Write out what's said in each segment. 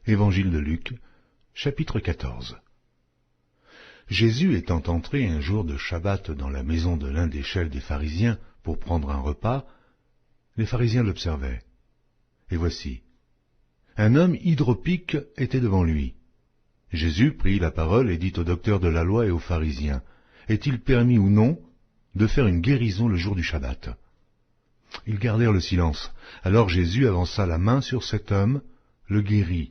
Évangile de Luc, chapitre 14. Jésus étant entré un jour de Shabbat dans la maison de l'un des chefs des pharisiens pour prendre un repas, les pharisiens l'observaient. Et voici, un homme hydropique était devant lui. Jésus prit la parole et dit au docteur de la loi et aux pharisiens, « Est-il permis ou non de faire une guérison le jour du Shabbat ?» Ils gardèrent le silence. Alors Jésus avança la main sur cet homme, le guérit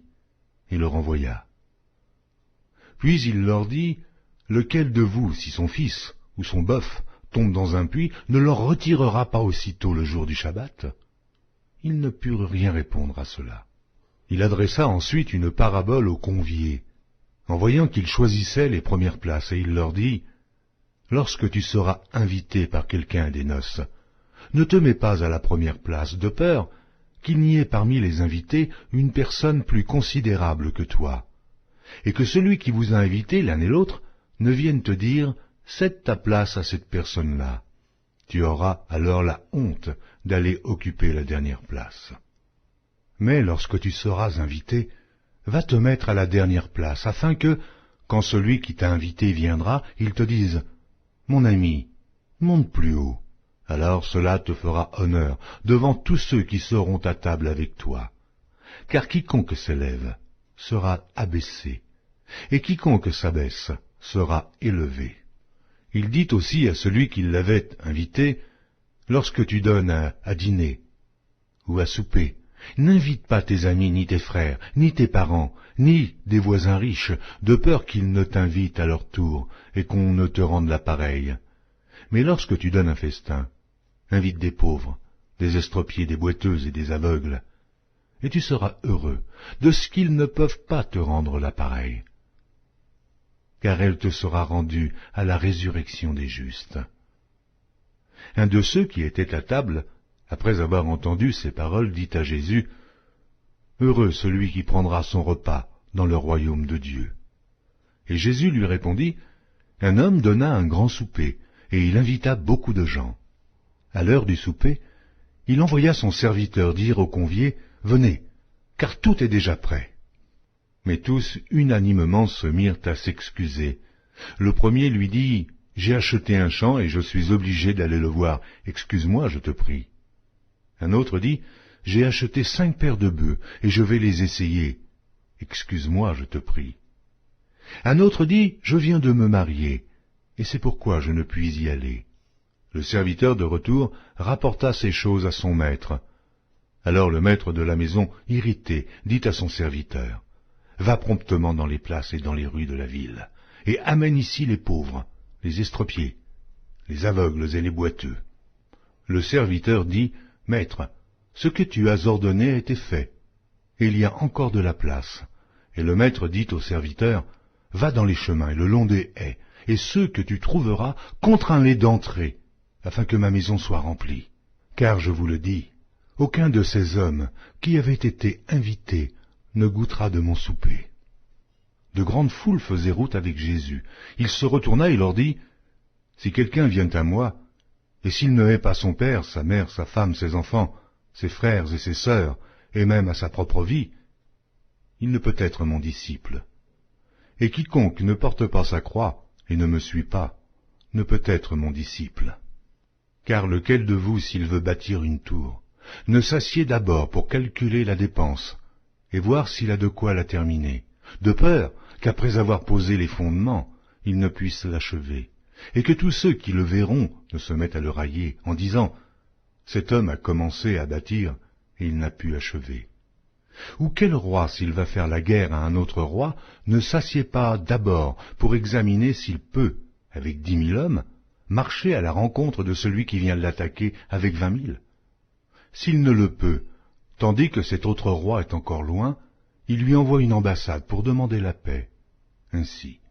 et le renvoya. Puis il leur dit, « Lequel de vous, si son fils ou son bœuf tombe dans un puits, ne l'en retirera pas aussitôt le jour du Shabbat ?» Ils ne purent rien répondre à cela. Il adressa ensuite une parabole aux conviés, en voyant qu'ils choisissaient les premières places, et il leur dit, « Lorsque tu seras invité par quelqu'un à des noces, ne te mets pas à la première place, de peur qu'il n'y ait parmi les invités une personne plus considérable que toi, et que celui qui vous a invité, l'un et l'autre, ne vienne te dire « Cède ta place à cette personne-là ». Tu auras alors la honte d'aller occuper la dernière place. Mais lorsque tu seras invité, va te mettre à la dernière place, afin que, quand celui qui t'a invité viendra, il te dise « Mon ami, monte plus haut ». Alors cela te fera honneur devant tous ceux qui seront à table avec toi. Car quiconque s'élève sera abaissé, et quiconque s'abaisse sera élevé. Il dit aussi à celui qui l'avait invité, « Lorsque tu donnes à dîner ou à souper, n'invite pas tes amis, ni tes frères, ni tes parents, ni des voisins riches, de peur qu'ils ne t'invitent à leur tour et qu'on ne te rende la pareille. Mais lorsque tu donnes un festin, invite des pauvres, des estropiés, des boiteuses et des aveugles, et tu seras heureux de ce qu'ils ne peuvent pas te rendre la pareille, car elle te sera rendue à la résurrection des justes. » Un de ceux qui étaient à table, après avoir entendu ces paroles, dit à Jésus, « Heureux celui qui prendra son repas dans le royaume de Dieu. » Et Jésus lui répondit, « Un homme donna un grand souper, et il invita beaucoup de gens. À l'heure du souper, il envoya son serviteur dire aux conviés, « Venez, car tout est déjà prêt. » Mais tous unanimement se mirent à s'excuser. Le premier lui dit, « J'ai acheté un champ et je suis obligé d'aller le voir. Excuse-moi, je te prie. » Un autre dit, « J'ai acheté 5 paires de bœufs et je vais les essayer. Excuse-moi, je te prie. » Un autre dit, « Je viens de me marier et c'est pourquoi je ne puis y aller. » Le serviteur de retour rapporta ces choses à son maître. Alors le maître de la maison, irrité, dit à son serviteur, « Va promptement dans les places et dans les rues de la ville, et amène ici les pauvres, les estropiés, les aveugles et les boiteux. » Le serviteur dit, « Maître, ce que tu as ordonné a été fait, et il y a encore de la place. » Et le maître dit au serviteur, « Va dans les chemins et le long des haies, et ceux que tu trouveras, contrains-les d'entrer, afin que ma maison soit remplie. Car je vous le dis, aucun de ces hommes qui avaient été invités ne goûtera de mon souper. » De grandes foules faisaient route avec Jésus. Il se retourna et leur dit, « Si quelqu'un vient à moi, et s'il ne hait pas son père, sa mère, sa femme, ses enfants, ses frères et ses sœurs, et même à sa propre vie, il ne peut être mon disciple. Et quiconque ne porte pas sa croix et ne me suit pas, ne peut être mon disciple. Car lequel de vous, s'il veut bâtir une tour, ne s'assied d'abord pour calculer la dépense et voir s'il a de quoi la terminer, de peur qu'après avoir posé les fondements, il ne puisse l'achever, et que tous ceux qui le verront ne se mettent à le railler en disant « Cet homme a commencé à bâtir et il n'a pu achever. » Ou quel roi, s'il va faire la guerre à un autre roi, ne s'assied pas d'abord pour examiner s'il peut, avec 10 000 hommes, marcher à la rencontre de celui qui vient l'attaquer avec 20 000? S'il ne le peut, tandis que cet autre roi est encore loin, il lui envoie une ambassade pour demander la paix. Ainsi,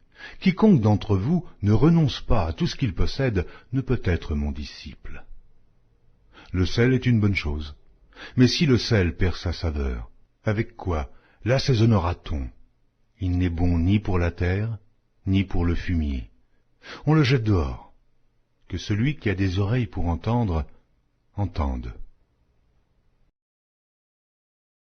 quiconque d'entre vous ne renonce pas à tout ce qu'il possède ne peut être mon disciple. Le sel est une bonne chose, mais si le sel perd sa saveur, avec quoi l'assaisonnera-t-on? Il n'est bon ni pour la terre, ni pour le fumier. On le jette dehors. Que celui qui a des oreilles pour entendre, entende.